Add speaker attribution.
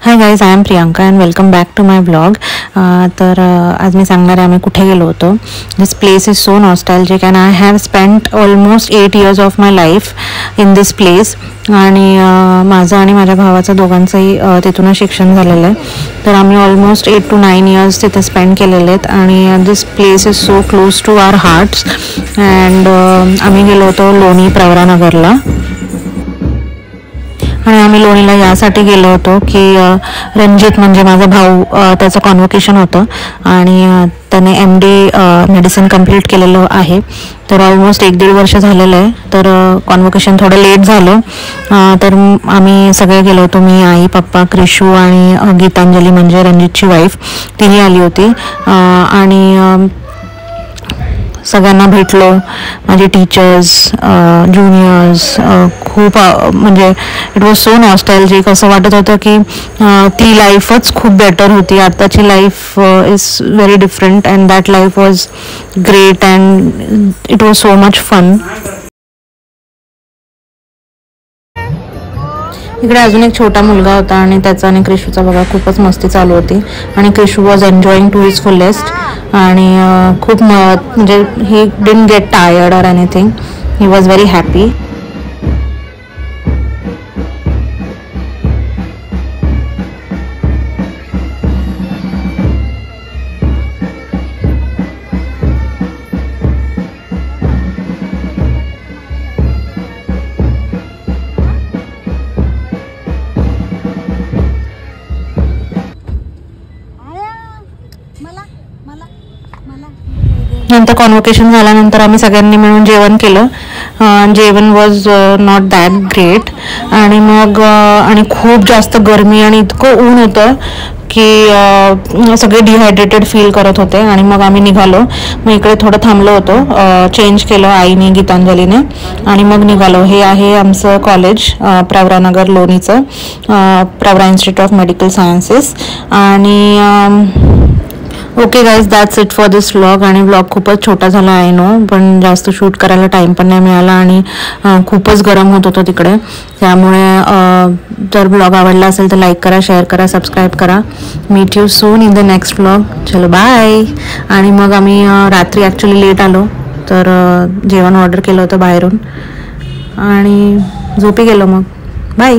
Speaker 1: High guys, I am Priyanka and welcome back to my blog. तर आज मी सांगणार आहे आम्ही कुठे गेलो होतो. This place is so nostalgic and I have spent almost 8 years of my life in this place. आणि माझं आणि माझ्या भावाचं दोघांचंही तिथूनच शिक्षण झालेलं आहे. तर आम्ही ऑलमोस्ट 8 to 9 years तिथे स्पेंड केलेले आहेत. आणि this place is so close to our hearts. And आम्ही गेलो होतो लोणी प्रवरानगरला. आणि आम्ही लोणीला यासाठी गेलो होतो की रणजित म्हणजे माझा भाऊ, त्याचं कॉन्व्होकेशन होतं आणि त्याने MD मेडिसिन कंप्लीट केलेलं आहे. तर ऑलमोस्ट 1-1.5 वर्ष झालेलं आहे. तर कॉन्व्होकेशन थोडं लेट झालं. तर आम्ही सगळे गेलो होतो. मी, आई, पप्पा, क्रिशू आणि गीतांजली म्हणजे रणजितची वाईफ, तिही आली होती. आणि सगळ्यांना भेटलो, माझे टीचर्स, ज्युनियर्स. खूप म्हणजे इट वॉज सो नॉस्टॅल्जिक. असं वाटत होतं की ती लाईफच खूप बेटर होती. आत्ताची life is very different and that life was great and it was so much fun. इकडे अजून एक छोटा मुलगा होता आणि त्याचा आणि क्रिशूचा बघा खूपच मस्ती चालू होती. आणि Krishu was enjoying to his fullest. आणि खूप म्हणजे he didn't get tired or anything. He was very happy. नंतर कॉन्व्होकेशन झाल्यानंतर आम्ही सगळ्यांनी मिळून जेवण केलं. जेवण वॉज नॉट दॅट ग्रेट. आणि मग आणि खूप जास्त गरमी आणि इतकं ऊन होतं की सगळे डिहायड्रेटेड फील करत होते. आणि मग आम्ही निघालो. मग इकडे थोडं थांबलो होतो, चेंज केलं आईने, गीतांजलीने, आणि मग निघालो. हे आहे आमचं कॉलेज, प्रवरानगर लोणीचं, Pravara institute of medical sciences. आणि okay guys, that's it for this vlog. आणि व्लॉग खूपच छोटा झाला आहे नो, पण जास्त शूट करायला टाईम पण नाही मिळाला. आणि खूपच गरम होत होतं तिकडे. त्यामुळे जर ब्लॉग आवडला असेल तर लाईक करा, शेअर करा, सबस्क्राईब करा. Meet you soon in the next vlog. चलो बाय. आणि मग आम्ही रात्री ॲक्च्युली लेट आलो, तर जेवण ऑर्डर केलं होतं बाहेरून आणि झोपी गेलो. मग बाय.